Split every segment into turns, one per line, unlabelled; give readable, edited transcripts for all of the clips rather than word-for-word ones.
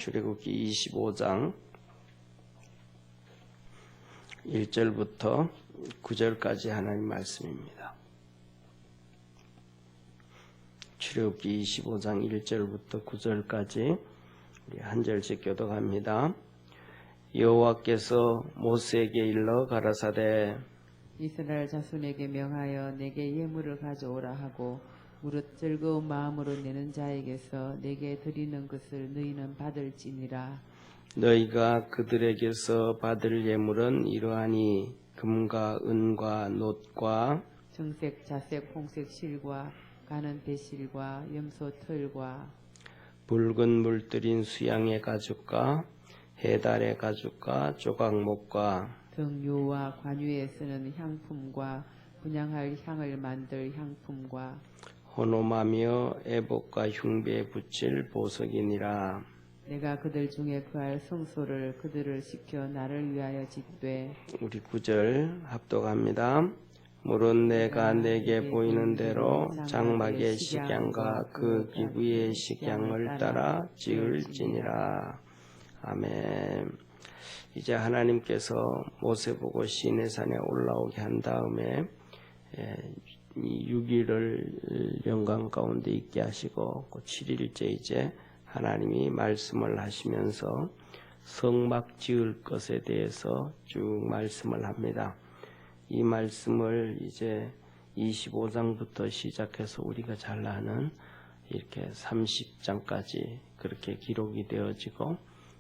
출애굽기 25장 1절부터 9절까지 하나님 말씀입니다. 출애굽기 25장 1절부터 9절까지 우리 한 절씩 교독합니다. 여호와께서 모세에게 일러 가라사대
이스라엘 자손에게 명하여 내게 예물을 가져오라 하고 무릇 즐거운 마음으로 내는 자에게서 내게 드리는 것을 너희는 받을지니라.
너희가 그들에게서 받을 예물은 이러하니 금과 은과 놋과
정색, 자색, 홍색 실과 가는 배실과 염소 털과
붉은 물들인 수양의 가죽과 해달의 가죽과 조각목과
등유와 관유에 쓰는 향품과 분향할 향을 만들 향품과
혼홈하며 애복과 흉배에 붙일 보석이니라.
내가 그들 중에 그할 성소를 그들을 시켜 나를 위하여 짓되.
우리 9절 합독합니다. 무릇 내가 내게 보이는 대로 장막의 식양과 그 기부의 식양을 따라 지을지니라. 아멘. 이제 하나님께서 모세 보고 시내산에 올라오게 한 다음에 6일을 영광 가운데 있게 하시고 7일째 이제 하나님이 말씀을 하시면서 성막 지을 것에 대해서 쭉 말씀을 합니다. 이 말씀을 이제 25장부터 시작해서 우리가 잘 아는 이렇게 30장까지 그렇게 기록이 되어지고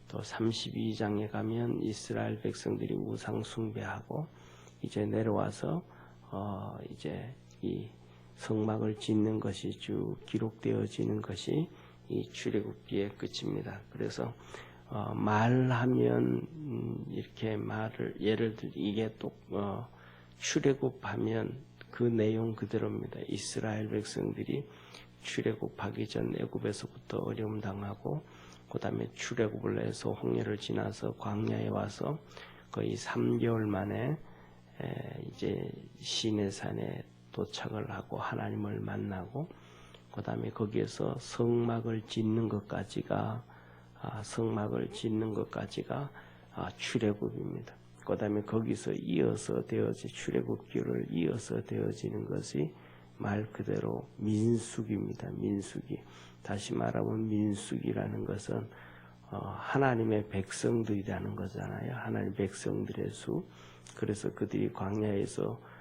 또 32장에 가면 이스라엘 백성들이 우상 숭배하고 이제 내려와서 이제 이 성막을 짓는 것이 쭉 기록되어지는 것이 이 출애굽기의 끝입니다. 그래서 말하면 이렇게 말을 예를 들어 이게 또 출애굽하면 그 내용 그대로입니다. 이스라엘 백성들이 출애굽하기 전 애굽에서부터 어려움 당하고 그 다음에 출애굽을 해서 홍해를 지나서 광야에 와서 거의 3개월 만에 이제 시내산에 도착을 하고 하나님을 만나고 그 다음에 거기에서 성막을 짓는 것까지가 출애굽입니다. 그 다음에 거기서 이어서 되어지 출애굽기를 이어서 되어지는 것이 말 그대로 민수기입니다. 민수기. 다시 말하면 민수기라는 것은 하나님의 백성들이라는 거잖아요. 하나님 백성들의 수. 그래서 그들이 광야에서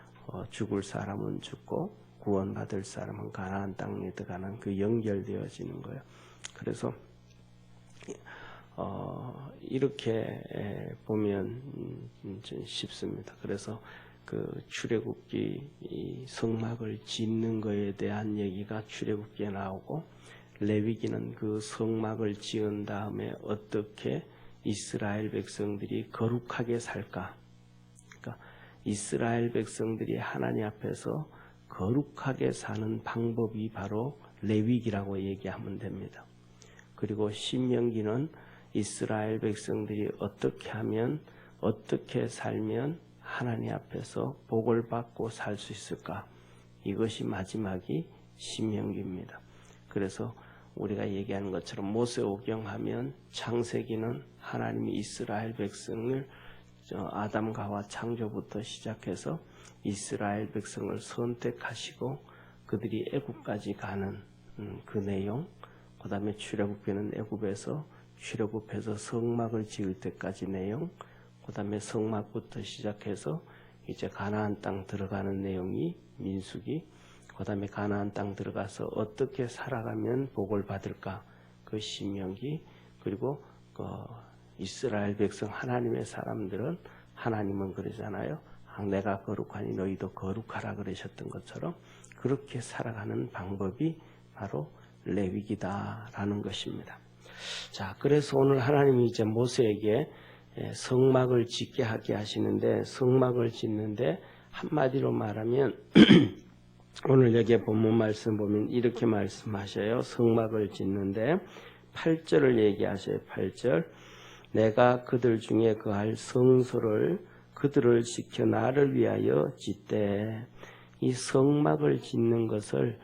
죽을 사람은 죽고 구원받을 사람은 가나안 땅에 들어가는 그 연결되어지는 거예요. 그래서 이렇게 보면 쉽습니다. 그래서 그 출애굽기 이 성막을 짓는 것에 대한 얘기가 출애굽기에 나오고 레위기는 그 성막을 지은 다음에 어떻게 이스라엘 백성들이 거룩하게 살까? 그러니까 이스라엘 백성들이 하나님 앞에서 거룩하게 사는 방법이 바로 레위기라고 얘기하면 됩니다. 그리고 신명기는 이스라엘 백성들이 어떻게 하면 어떻게 살면 하나님 앞에서 복을 받고 살 수 있을까? 이것이 마지막이 신명기입니다. 그래서 우리가 얘기하는 것처럼 모세오경하면 창세기는 하나님이 이스라엘 백성을 아담과 하와 창조부터 시작해서 이스라엘 백성을 선택하시고 그들이 애굽까지 가는 그 내용, 그 다음에 출애굽기는 애굽에서 출애굽해서 성막을 지을 때까지 내용, 그 다음에 성막부터 시작해서 이제 가나안 땅 들어가는 내용이 민수기, 그 다음에 가나안 땅 들어가서 어떻게 살아가면 복을 받을까 그 신명기, 그리고 이스라엘 백성 하나님의 사람들은 하나님은 그러잖아요. 내가 거룩하니 너희도 거룩하라 그러셨던 것처럼 그렇게 살아가는 방법이 바로 레위기다라는 것입니다. 자, 그래서 오늘 하나님이 이제 모세에게 성막을 짓게 하게 하시는데 성막을 짓는데 한마디로 말하면 오늘 여기에 본문 말씀 보면 이렇게 말씀하셔요. 성막을 짓는데 8절을 얘기하셔요. 8절. 내가 그들 중에 그할 성소를 그들을 시켜 나를 위하여 짓되. 이 성막을 짓는 것을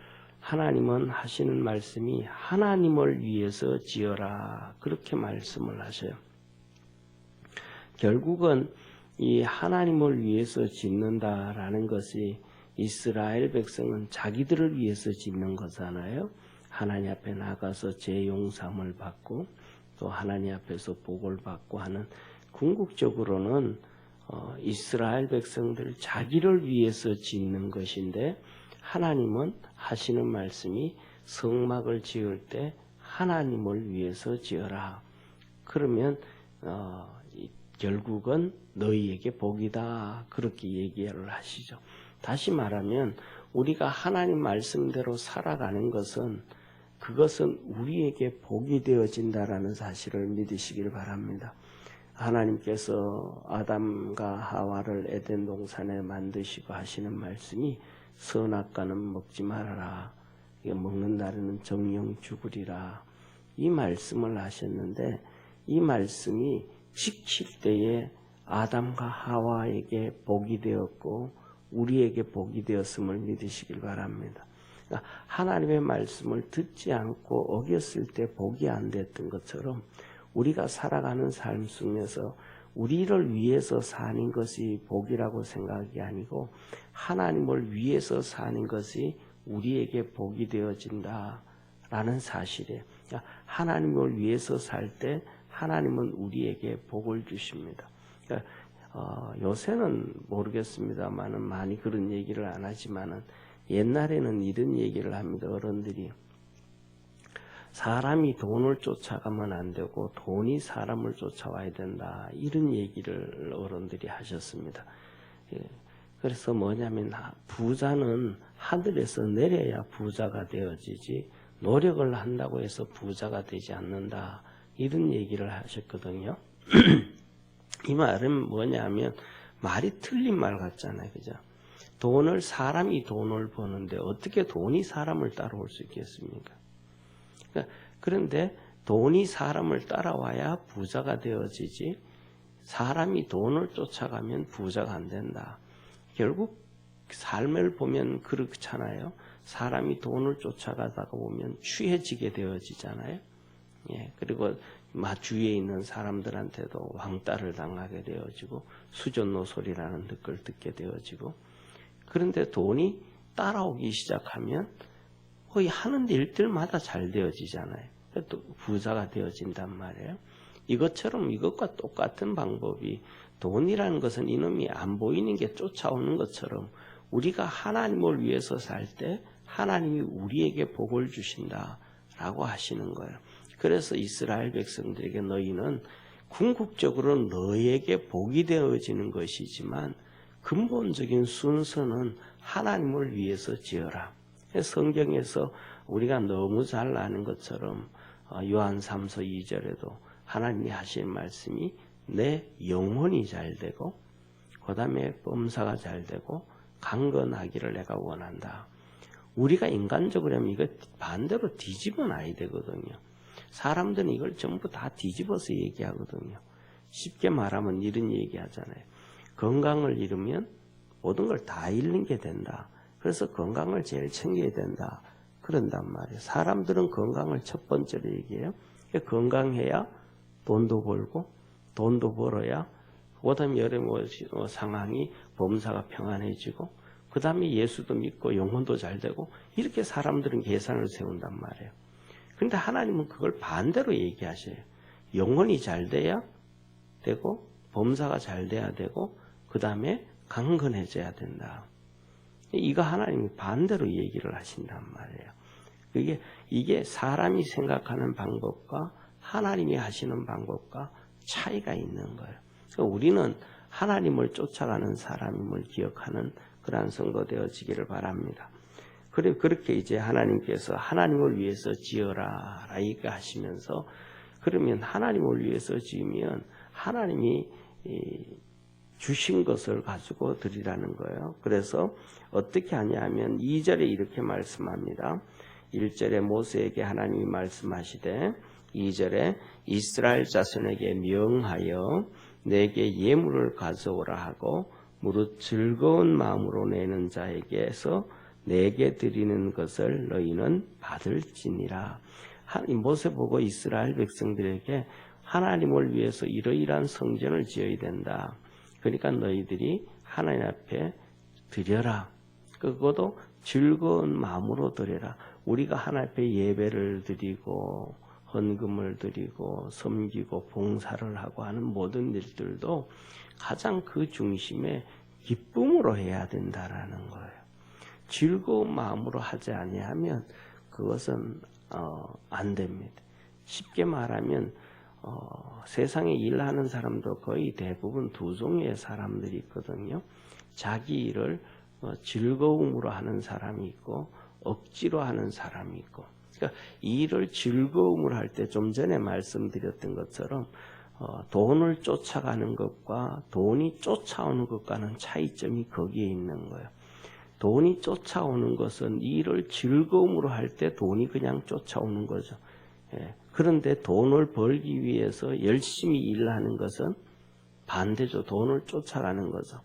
하나님은 하시는 말씀이 하나님을 위해서 지어라 그렇게 말씀을 하셔요. 결국은 이 하나님을 위해서 짓는다라는 것이 이스라엘 백성은 자기들을 위해서 짓는 거잖아요. 하나님 앞에 나가서 죄 용서함을 받고 또 하나님 앞에서 복을 받고 하는 궁극적으로는 이스라엘 백성들 자기를 위해서 짓는 것인데 하나님은 하시는 말씀이 성막을 지을 때 하나님을 위해서 지어라. 그러면 결국은 너희에게 복이다. 그렇게 얘기를 하시죠. 다시 말하면 우리가 하나님 말씀대로 살아가는 것은 그것은 우리에게 복이 되어진다라는 사실을 믿으시길 바랍니다. 하나님께서 아담과 하와를 에덴 동산에 만드시고 하시는 말씀이 선악과는 먹지 말아라. 먹는 날에는 정령 죽으리라. 이 말씀을 하셨는데 이 말씀이 지킬 때에 아담과 하와에게 복이 되었고 우리에게 복이 되었음을 믿으시길 바랍니다. 그러니까 하나님의 말씀을 듣지 않고 어겼을 때 복이 안 됐던 것처럼 우리가 살아가는 삶 속에서 우리를 위해서 사는 것이 복이라고 생각이 아니고 하나님을 위해서 사는 것이 우리에게 복이 되어진다라는 사실이에요. 그러니까 하나님을 위해서 살 때 하나님은 우리에게 복을 주십니다. 그러니까 요새는 모르겠습니다만은 많이 그런 얘기를 안 하지만은 옛날에는 이런 얘기를 합니다. 어른들이 사람이 돈을 쫓아가면 안 되고 돈이 사람을 쫓아와야 된다. 이런 얘기를 어른들이 하셨습니다. 그래서 뭐냐면 부자는 하늘에서 내려야 부자가 되어지지 노력을 한다고 해서 부자가 되지 않는다. 이런 얘기를 하셨거든요. 이 말은 뭐냐면 말이 틀린 말 같잖아요. 그죠? 사람이 돈을 버는데 어떻게 돈이 사람을 따라올 수 있겠습니까? 그런데 돈이 사람을 따라와야 부자가 되어지지 사람이 돈을 쫓아가면 부자가 안 된다. 결국 삶을 보면 그렇잖아요. 사람이 돈을 쫓아가다가 보면 취해지게 되어지잖아요. 예, 그리고 주위에 있는 사람들한테도 왕따를 당하게 되어지고 수전노소리라는 걸 듣게 되어지고 그런데 돈이 따라오기 시작하면 거의 하는 일들마다 잘 되어지잖아요. 또 부자가 되어진단 말이에요. 이것처럼 이것과 똑같은 방법이 돈이라는 것은 이놈이 안 보이는 게 쫓아오는 것처럼 우리가 하나님을 위해서 살 때 하나님이 우리에게 복을 주신다라고 하시는 거예요. 그래서 이스라엘 백성들에게 너희는 궁극적으로 너희에게 복이 되어지는 것이지만 근본적인 순서는 하나님을 위해서 지어라. 성경에서 우리가 너무 잘 아는 것처럼 요한 3서 2절에도 하나님이 하신 말씀이 내 영혼이 잘 되고 그 다음에 범사가 잘 되고 강건하기를 내가 원한다. 우리가 인간적으로 하면 이거 반대로 뒤집어 놔야 되거든요. 사람들은 이걸 전부 다 뒤집어서 얘기하거든요. 쉽게 말하면 이런 얘기 하잖아요. 건강을 잃으면 모든 걸 다 잃는 게 된다. 그래서 건강을 제일 챙겨야 된다. 그런단 말이에요. 사람들은 건강을 첫 번째로 얘기해요. 건강해야 돈도 벌고 돈도 벌어야 그 다음에 여러 상황이 범사가 평안해지고 그 다음에 예수도 믿고 영혼도 잘 되고 이렇게 사람들은 계산을 세운단 말이에요. 그런데 하나님은 그걸 반대로 얘기하셔요. 영혼이 잘 돼야 되고 범사가 잘 돼야 되고 그 다음에 강건해져야 된다. 이거 하나님이 반대로 얘기를 하신단 말이에요. 이게 사람이 생각하는 방법과 하나님이 하시는 방법과 차이가 있는 거예요. 그러니까 우리는 하나님을 쫓아가는 사람임을 기억하는 그러한 성도 되어지기를 바랍니다. 그렇게 이제 하나님께서 하나님을 위해서 지어라 이렇게 하시면서 그러면 하나님을 위해서 지으면 하나님이 주신 것을 가지고 드리라는 거예요. 그래서 어떻게 하냐면 2절에 이렇게 말씀합니다. 1절에 모세에게 하나님이 말씀하시되 2절에 이스라엘 자손에게 명하여 내게 예물을 가져오라 하고 무릇 즐거운 마음으로 내는 자에게서 내게 드리는 것을 너희는 받을지니라. 모세 보고 이스라엘 백성들에게 하나님을 위해서 이러이러한 성전을 지어야 된다. 그러니까 너희들이 하나님 앞에 드려라. 그것도 즐거운 마음으로 드려라. 우리가 하나님 앞에 예배를 드리고 헌금을 드리고 섬기고 봉사를 하고 하는 모든 일들도 가장 그 중심에 기쁨으로 해야 된다라는 거예요. 즐거운 마음으로 하지 아니하면 그것은 안 됩니다. 쉽게 말하면 세상에 일하는 사람도 거의 대부분 두 종류의 사람들이 있거든요. 자기 일을 즐거움으로 하는 사람이 있고 억지로 하는 사람이 있고. 그러니까 일을 즐거움으로 할 때 좀 전에 말씀드렸던 것처럼 돈을 쫓아가는 것과 돈이 쫓아오는 것과는 차이점이 거기에 있는 거예요. 돈이 쫓아오는 것은 일을 즐거움으로 할 때 돈이 그냥 쫓아오는 거죠. 그런데 돈을 벌기 위해서 열심히 일하는 것은 반대죠. 돈을 쫓아가는 거죠.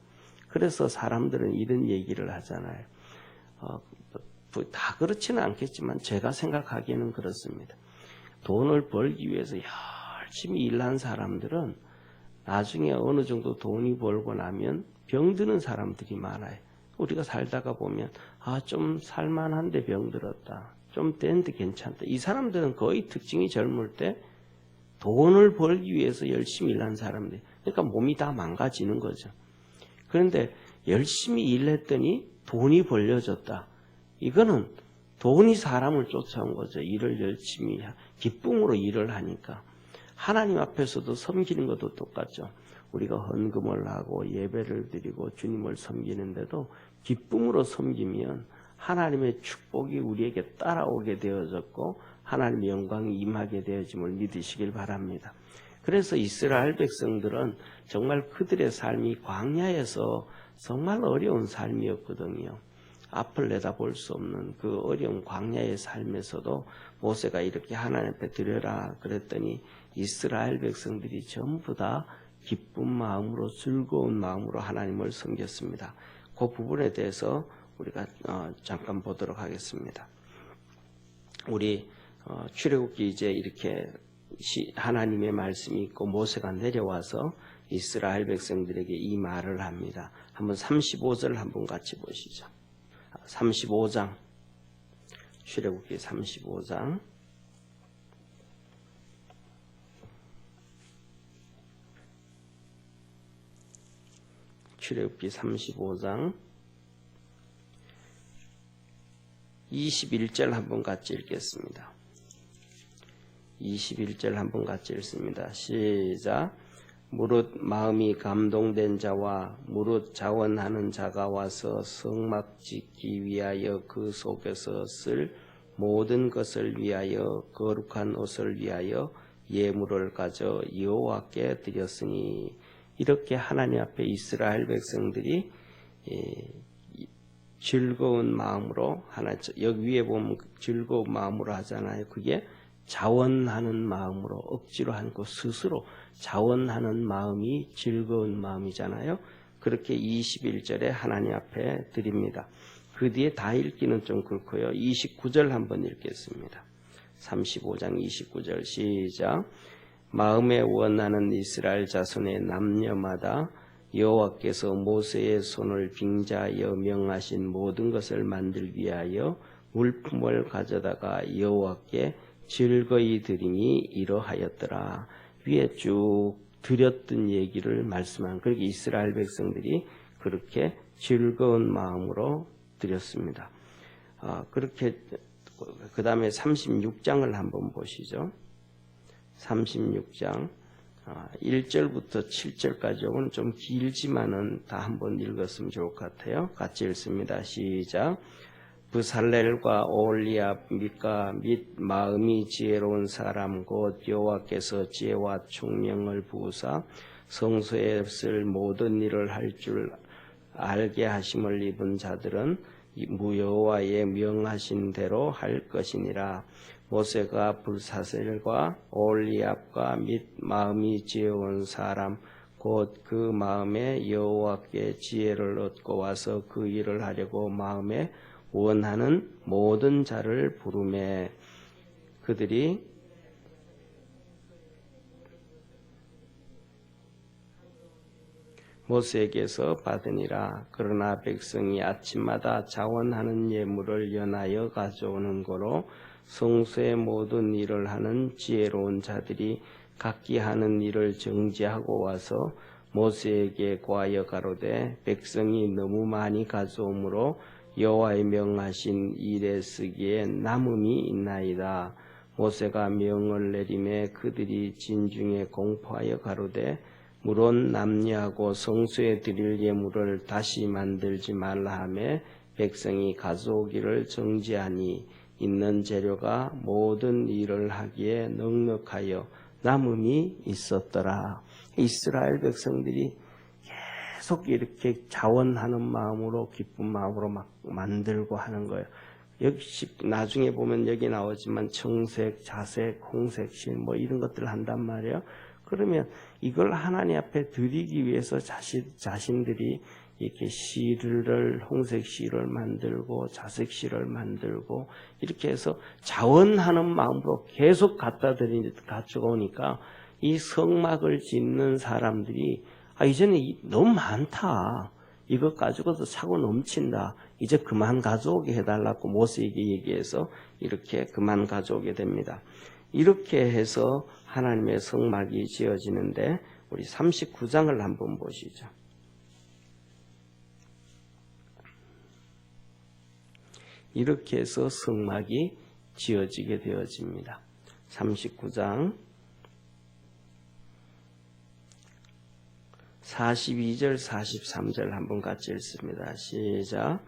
그래서 사람들은 이런 얘기를 하잖아요. 다 그렇지는 않겠지만 제가 생각하기에는 그렇습니다. 돈을 벌기 위해서 열심히 일한 사람들은 나중에 어느 정도 돈이 벌고 나면 병드는 사람들이 많아요. 우리가 살다가 보면 좀 살만한데 병들었다. 좀 된데 괜찮다. 이 사람들은 거의 특징이 젊을 때 돈을 벌기 위해서 열심히 일한 사람들. 그러니까 몸이 다 망가지는 거죠. 그런데 열심히 일했더니 돈이 벌려졌다. 이거는 돈이 사람을 쫓아온 거죠. 일을 열심히 기쁨으로 일을 하니까. 하나님 앞에서도 섬기는 것도 똑같죠. 우리가 헌금을 하고 예배를 드리고 주님을 섬기는데도 기쁨으로 섬기면 하나님의 축복이 우리에게 따라오게 되어졌고 하나님의 영광이 임하게 되어짐을 믿으시길 바랍니다. 그래서 이스라엘 백성들은 정말 그들의 삶이 광야에서 정말 어려운 삶이었거든요. 앞을 내다볼 수 없는 그 어려운 광야의 삶에서도 모세가 이렇게 하나님 앞에 드려라 그랬더니 이스라엘 백성들이 전부 다 기쁜 마음으로 즐거운 마음으로 하나님을 섬겼습니다. 그 부분에 대해서 우리가 잠깐 보도록 하겠습니다. 우리 출애굽기 이제 이렇게 하나님의 말씀이 있고 모세가 내려와서 이스라엘 백성들에게 이 말을 합니다. 한번 35절 한번 같이 보시죠. 35장 출애굽기 35장 출애굽기 35장 21절 한번 같이 읽겠습니다. 21절 한번 같이 읽습니다. 시작. 무릇 마음이 감동된 자와 무릇 자원하는 자가 와서 성막 짓기 위하여 그 속에서 쓸 모든 것을 위하여 거룩한 옷을 위하여 예물을 가져 여호와께 드렸으니. 이렇게 하나님 앞에 이스라엘 백성들이 즐거운 마음으로 여기 위에 보면 즐거운 마음으로 하잖아요. 그게 자원하는 마음으로 억지로 하고 스스로 자원하는 마음이 즐거운 마음이잖아요. 그렇게 21절에 하나님 앞에 드립니다. 그 뒤에 다 읽기는 좀 그렇고요. 29절 한번 읽겠습니다. 35장 29절 시작. 마음에 원하는 이스라엘 자손의 남녀마다 여호와께서 모세의 손을 빙자하여 명하신 모든 것을 만들기 위하여 물품을 가져다가 여호와께 즐거이 드리니 이러하였더라. 위에 쭉 드렸던 얘기를 말씀한 그렇게 이스라엘 백성들이 그렇게 즐거운 마음으로 드렸습니다. 그렇게 그 다음에 36장을 한번 보시죠. 36장 1절부터 7절까지는 좀 길지만은 다 한번 읽었으면 좋을 것 같아요. 같이 읽습니다. 시작. 브살렐과 오홀리압 미가 및 마음이 지혜로운 사람 곧 여호와께서 지혜와 총명을 부으사 성소에 쓸 모든 일을 할 줄 알게 하심을 입은 자들은 여호와의 명하신 대로 할 것이니라. 모세가 브살렐과 오홀리압과 및 마음이 지혜로운 사람 곧 그 마음에 여호와께 지혜를 얻고 와서 그 일을 하려고 마음에 원하는 모든 자를 부르매 그들이 모세에게서 받으니라. 그러나 백성이 아침마다 자원하는 예물을 연하여 가져오는 거로 성소의 모든 일을 하는 지혜로운 자들이 각기 하는 일을 정지하고 와서 모세에게 고하여 가로되 백성이 너무 많이 가져오므로 여호와의 명하신 일에 쓰기에 남음이 있나이다. 모세가 명을 내리매 그들이 진중에 공포하여 가로되 물론 남녀하고 성소에 드릴 예물을 다시 만들지 말라 하며 백성이 가져오기를 정지하니 있는 재료가 모든 일을 하기에 넉넉하여 남음이 있었더라. 이스라엘 백성들이 계속 이렇게 자원하는 마음으로 기쁜 마음으로 막 만들고 하는 거예요. 역시 나중에 보면 여기 나오지만 청색, 자색, 홍색 실 뭐 이런 것들을 한단 말이에요. 그러면 이걸 하나님 앞에 드리기 위해서 자신들이 이렇게 실을 홍색 실을 만들고 자색 실을 만들고 이렇게 해서 자원하는 마음으로 계속 가져가 오니까 이 성막을 짓는 사람들이 이제는 너무 많다. 이것 가지고도 차고 넘친다. 이제 그만 가져오게 해달라고 모세에게 얘기해서 이렇게 그만 가져오게 됩니다. 이렇게 해서 하나님의 성막이 지어지는데 우리 39장을 한번 보시죠. 이렇게 해서 성막이 지어지게 되어집니다. 39장 42절 43절 한번 같이 읽습니다. 시작.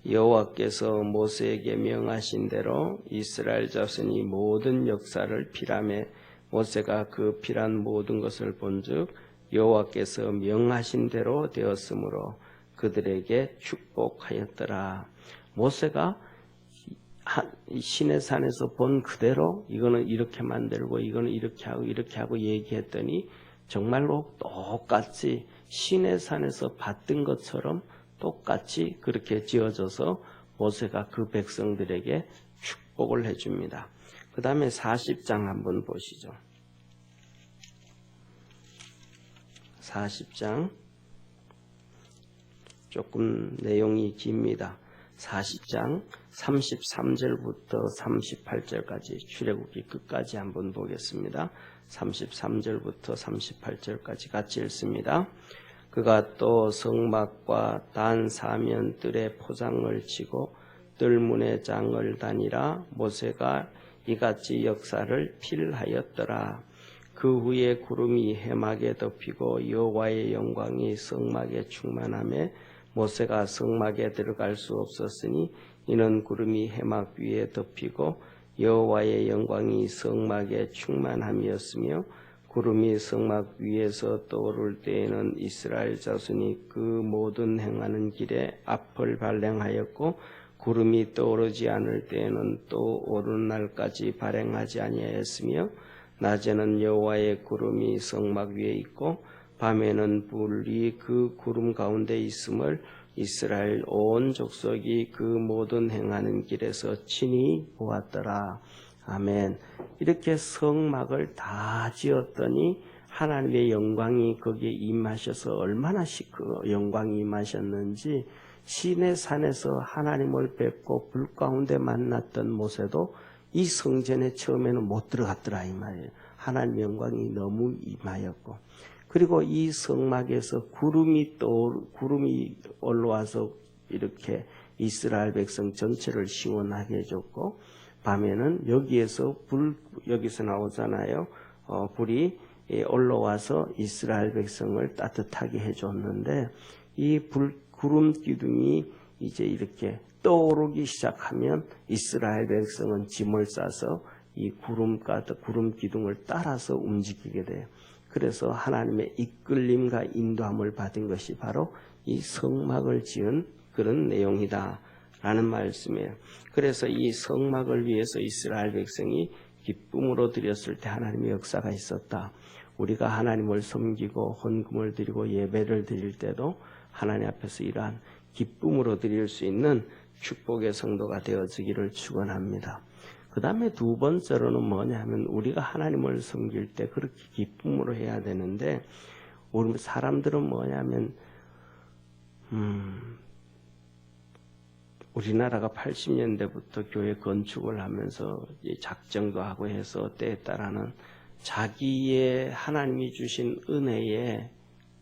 여호와께서 모세에게 명하신 대로 이스라엘 자손이 모든 역사를 피라매 모세가 그 피란 모든 것을 본즉 여호와께서 명하신 대로 되었으므로 그들에게 축복하였더라. 모세가 시내산에서 본 그대로 이거는 이렇게 만들고 이거는 이렇게 하고 얘기했더니 정말로 똑같이 시내산에서 봤던 것처럼 똑같이 그렇게 지어져서 모세가 그 백성들에게 축복을 해줍니다. 그 다음에 40장 한번 보시죠. 40장 조금 내용이 깁니다. 40장 33절부터 38절까지 출애굽기 끝까지 한번 보겠습니다. 33절부터 38절까지 같이 읽습니다. 그가 또 성막과 단 사면뜰에 포장을 치고 뜰문에 장을 다니라. 모세가 이같이 역사를 필하였더라. 그 후에 구름이 해막에 덮이고 여호와의 영광이 성막에 충만하며 모세가 성막에 들어갈 수 없었으니 이는 구름이 해막 위에 덮이고 여호와의 영광이 성막에 충만함이었으며 구름이 성막 위에서 떠오를 때에는 이스라엘 자손이 그 모든 행하는 길에 앞을 발행하였고 구름이 떠오르지 않을 때에는 또 오른 날까지 발행하지 아니하였으며 낮에는 여호와의 구름이 성막 위에 있고 밤에는 불이 그 구름 가운데 있음을 이스라엘 온 족속이 그 모든 행하는 길에서 친히 보았더라. 아멘. 이렇게 성막을 다 지었더니 하나님의 영광이 거기에 임하셔서 얼마나 그 영광이 임하셨는지 시내산에서 하나님을 뵙고 불 가운데 만났던 모세도 이 성전에 처음에는 못 들어갔더라 이 말이에요. 하나님 영광이 너무 임하였고 그리고 이 성막에서 구름이 올라와서 이렇게 이스라엘 백성 전체를 시원하게 해줬고 밤에는 여기서 나오잖아요. 불이 올라와서 이스라엘 백성을 따뜻하게 해줬는데 이 구름 기둥이 이제 이렇게 떠오르기 시작하면 이스라엘 백성은 짐을 싸서 이 구름 기둥을 따라서 움직이게 돼요. 그래서 하나님의 이끌림과 인도함을 받은 것이 바로 이 성막을 지은 그런 내용이다 라는 말씀이에요. 그래서 이 성막을 위해서 이스라엘 백성이 기쁨으로 드렸을 때 하나님의 역사가 있었다. 우리가 하나님을 섬기고 헌금을 드리고 예배를 드릴 때도 하나님 앞에서 이러한 기쁨으로 드릴 수 있는 축복의 성도가 되어지기를 축원합니다. 그 다음에 두 번째로는 뭐냐면 우리가 하나님을 섬길 때 그렇게 기쁨으로 해야 되는데 우리 사람들은 뭐냐면 우리나라가 80년대부터 교회 건축을 하면서 작정도 하고 해서 때에 따라는 자기의 하나님이 주신 은혜에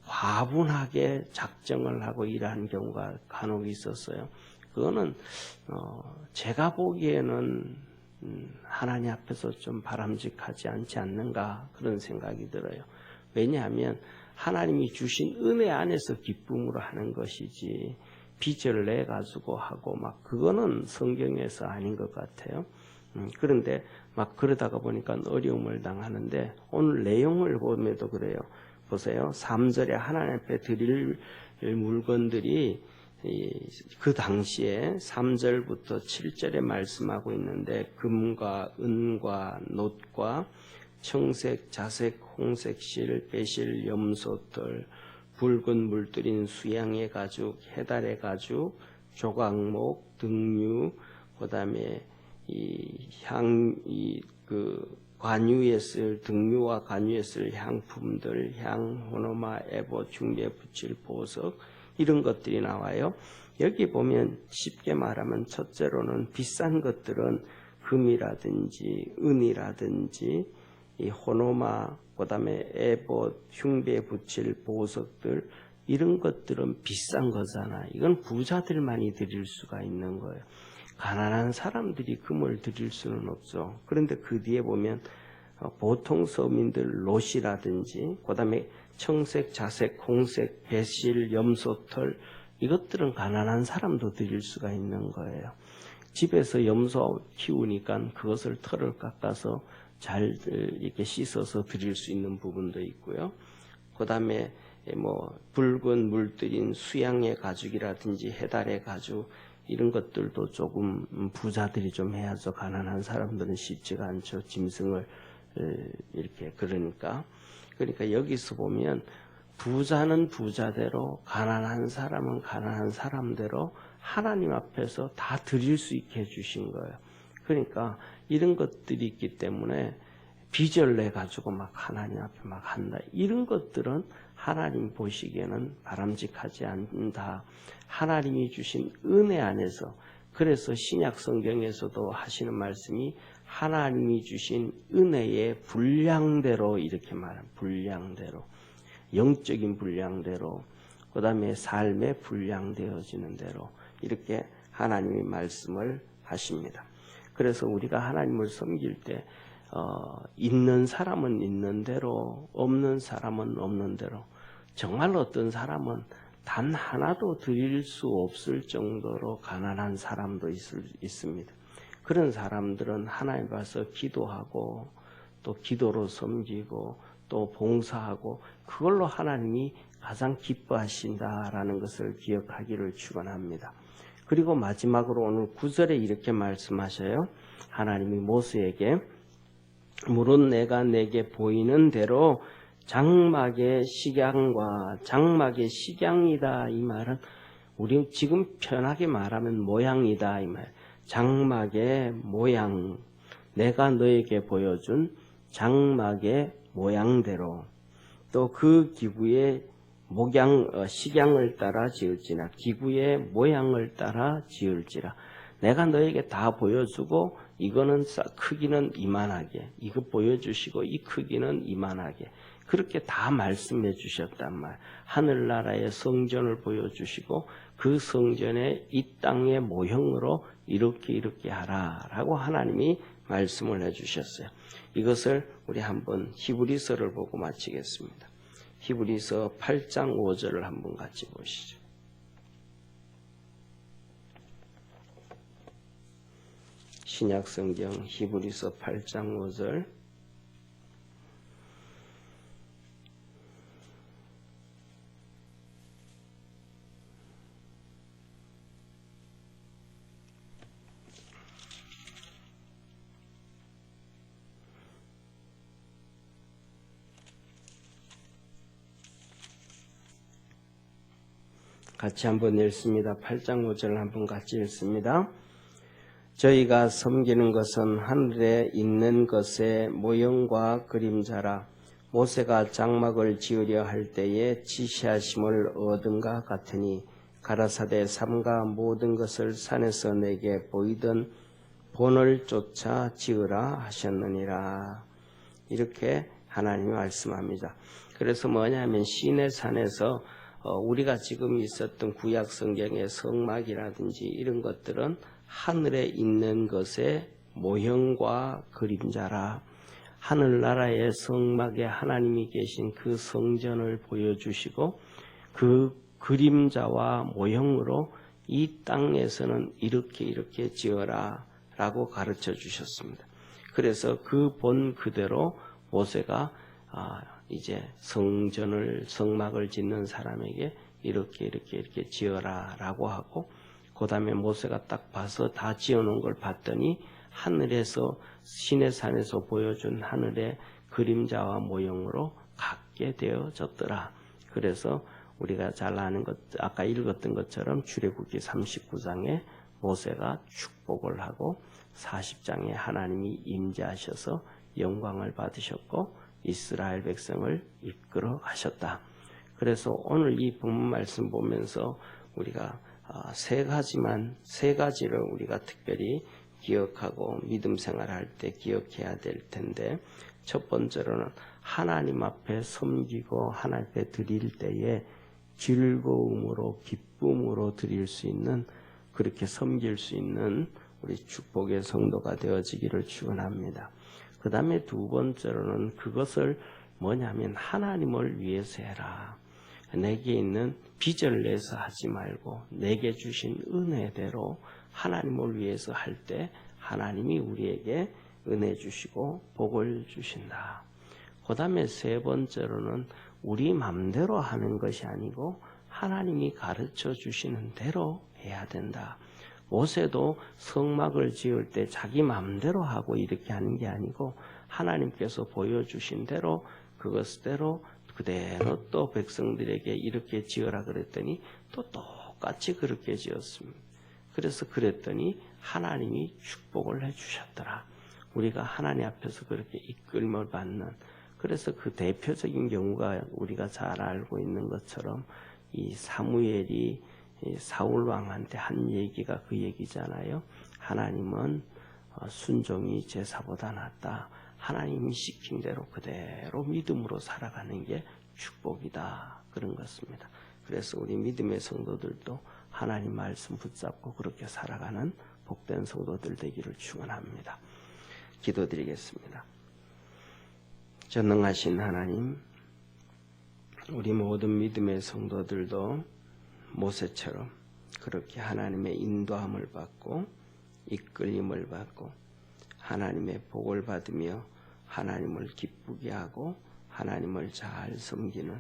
과분하게 작정을 하고 일하는 경우가 간혹 있었어요. 그거는 제가 보기에는 하나님 앞에서 좀 바람직하지 않지 않는가 그런 생각이 들어요. 왜냐하면 하나님이 주신 은혜 안에서 기쁨으로 하는 것이지 빚을 내 가지고 하고 막 그거는 성경에서 아닌 것 같아요. 그런데 막 그러다가 보니까 어려움을 당하는데 오늘 내용을 보면도 그래요. 보세요. 3절에 하나님 앞에 드릴 물건들이 그 당시에 3절부터 7절에 말씀하고 있는데 금과 은과 놋과 청색, 자색, 홍색 실, 배실, 염소털, 붉은 물들인 수양의 가죽, 해달의 가죽, 조각목, 등류, 그다음에 관유에 쓸 등류와 관유에 쓸 향품들, 향, 호노마, 에봇, 흉배에 붙일 보석 이런 것들이 나와요. 여기 보면 쉽게 말하면 첫째로는 비싼 것들은 금이라든지 은이라든지 이 호노마, 그다음에 에봇, 흉배에 붙일 보석들 이런 것들은 비싼 거잖아. 이건 부자들만이 드릴 수가 있는 거예요. 가난한 사람들이 금을 드릴 수는 없죠. 그런데 그 뒤에 보면 보통 서민들 롯이라든지 그다음에 청색, 자색, 홍색, 배실, 염소털 이것들은 가난한 사람도 드릴 수가 있는 거예요. 집에서 염소 키우니까 그것을 털을 깎아서 잘 이렇게 씻어서 드릴 수 있는 부분도 있고요. 그 다음에 붉은 물들인 수양의 가죽이라든지 해달의 가죽 이런 것들도 조금 부자들이 좀 해야죠. 가난한 사람들은 쉽지가 않죠. 짐승을 이렇게 그러니까 여기서 보면 부자는 부자대로 가난한 사람은 가난한 사람대로 하나님 앞에서 다 드릴 수 있게 해주신 거예요. 그러니까 이런 것들이 있기 때문에 빚을 내 가지고 막 하나님 앞에 막 한다. 이런 것들은 하나님 보시기에는 바람직하지 않다. 하나님이 주신 은혜 안에서 그래서 신약 성경에서도 하시는 말씀이 하나님이 주신 은혜의 분량대로 이렇게 말합니다. 분량대로. 영적인 분량대로 그 다음에 삶의 분량되어지는 대로 이렇게 하나님이 말씀을 하십니다. 그래서 우리가 하나님을 섬길 때 있는 사람은 있는 대로 없는 사람은 없는 대로 정말 어떤 사람은 단 하나도 드릴 수 없을 정도로 가난한 사람도 있습니다. 그런 사람들은 하나님 앞에서 기도하고 또 기도로 섬기고 또 봉사하고 그걸로 하나님이 가장 기뻐하신다라는 것을 기억하기를 축원합니다. 그리고 마지막으로 오늘 9절에 이렇게 말씀하셔요. 하나님이 모세에게 물은 내가 내게 보이는 대로 장막의 식양과 장막의 식양이다. 이 말은 우리 지금 편하게 말하면 모양이다. 이 말. 장막의 모양. 내가 너에게 보여준 장막의 모양대로 또 그 기구의 식양을 따라 지을지라 기구의 모양을 따라 지을지라 내가 너에게 다 보여주고 이거는 크기는 이만하게 이거 보여주시고 이 크기는 이만하게 그렇게 다 말씀해 주셨단 말. 하늘나라의 성전을 보여주시고 그 성전의 이 땅의 모형으로 이렇게 하라라고 하나님이 말씀을 해주셨어요. 이것을 우리 한번 히브리서를 보고 마치겠습니다. 히브리서 8장 5절을 한번 같이 보시죠. 신약성경 히브리서 8장 5절 같이 한번 읽습니다. 8장 5절 한번 같이 읽습니다. 저희가 섬기는 것은 하늘에 있는 것의 모형과 그림자라. 모세가 장막을 지으려 할 때에 지시하심을 얻은가 같으니 가라사대 삼가 모든 것을 산에서 내게 보이던 본을 쫓아 지으라 하셨느니라. 이렇게 하나님이 말씀합니다. 그래서 뭐냐면 시내 산에서 우리가 지금 있었던 구약 성경의 성막이라든지 이런 것들은 하늘에 있는 것의 모형과 그림자라. 하늘나라의 성막에 하나님이 계신 그 성전을 보여주시고 그 그림자와 모형으로 이 땅에서는 이렇게 지어라 라고 가르쳐 주셨습니다. 그래서 그 본 그대로 모세가 이제 성막을 짓는 사람에게 이렇게 지어라 라고 하고, 그 다음에 모세가 딱 봐서 다 지어놓은 걸 봤더니 하늘에서 시내산에서 보여준 하늘의 그림자와 모형으로 같게 되어졌더라. 그래서 우리가 잘 아는 것, 아까 읽었던 것처럼 출애굽기 39장에 모세가 축복을 하고 40장에 하나님이 임재하셔서 영광을 받으셨고 이스라엘 백성을 이끌어 가셨다. 그래서 오늘 이 본문 말씀 보면서 우리가 세 가지를 우리가 특별히 기억하고 믿음 생활할 때 기억해야 될 텐데, 첫 번째로는 하나님 앞에 섬기고 하나님 앞에 드릴 때에 즐거움으로 기쁨으로 드릴 수 있는, 그렇게 섬길 수 있는 우리 축복의 성도가 되어지기를 축원합니다. 그 다음에 두 번째로는 그것을 뭐냐면 하나님을 위해서 해라. 내게 있는 빚을 내서 하지 말고 내게 주신 은혜대로 하나님을 위해서 할 때 하나님이 우리에게 은혜 주시고 복을 주신다. 그 다음에 세 번째로는 우리 맘대로 하는 것이 아니고 하나님이 가르쳐 주시는 대로 해야 된다. 모세도 성막을 지을 때 자기 맘대로 하고 이렇게 하는 게 아니고 하나님께서 보여주신 대로 그것대로 그대로 또 백성들에게 이렇게 지어라 그랬더니 또 똑같이 그렇게 지었습니다. 그래서 그랬더니 하나님이 축복을 해주셨더라. 우리가 하나님 앞에서 그렇게 이끌림을 받는, 그래서 그 대표적인 경우가 우리가 잘 알고 있는 것처럼 이 사무엘이 사울 왕한테 한 얘기가 그 얘기잖아요. 하나님은 순종이 제사보다 낫다. 하나님이 시킨 대로 그대로 믿음으로 살아가는 게 축복이다. 그런 것입니다. 그래서 우리 믿음의 성도들도 하나님 말씀 붙잡고 그렇게 살아가는 복된 성도들 되기를 축원합니다. 기도드리겠습니다. 전능하신 하나님, 우리 모든 믿음의 성도들도 모세처럼 그렇게 하나님의 인도함을 받고 이끌림을 받고 하나님의 복을 받으며 하나님을 기쁘게 하고 하나님을 잘 섬기는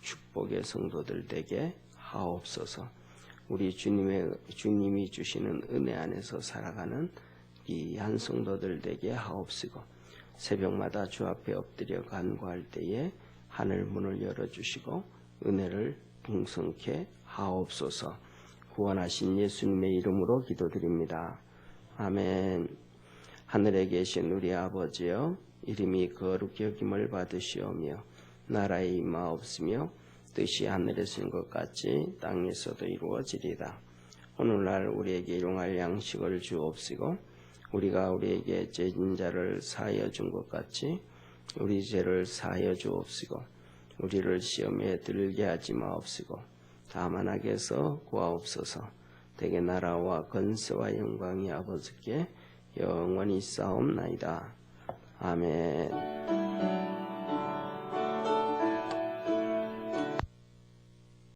축복의 성도들 되게 하옵소서. 우리 주님이 주시는 은혜 안에서 살아가는 이 한 성도들 되게 하옵시고, 새벽마다 주 앞에 엎드려 간구할 때에 하늘 문을 열어주시고 은혜를 풍성케 하옵소서. 구원하신 예수님의 이름으로 기도드립니다. 아멘. 하늘에 계신 우리 아버지여, 이름이 거룩히 여김을 받으시오며 나라의 임하옵시며 뜻이 하늘에서 것 같이 땅에서도 이루어지리다. 오늘날 우리에게 일용할 양식을 주옵시고 우리가 우리에게 죄진 자를 사하여 준 것 같이 우리 죄를 사하여 주옵시고 우리를 시험에 들게 하지 마옵시고 다만 악에서 구하옵소서. 대개 나라와 권세와 영광이 아버지께 영원히 싸움나이다. 아멘.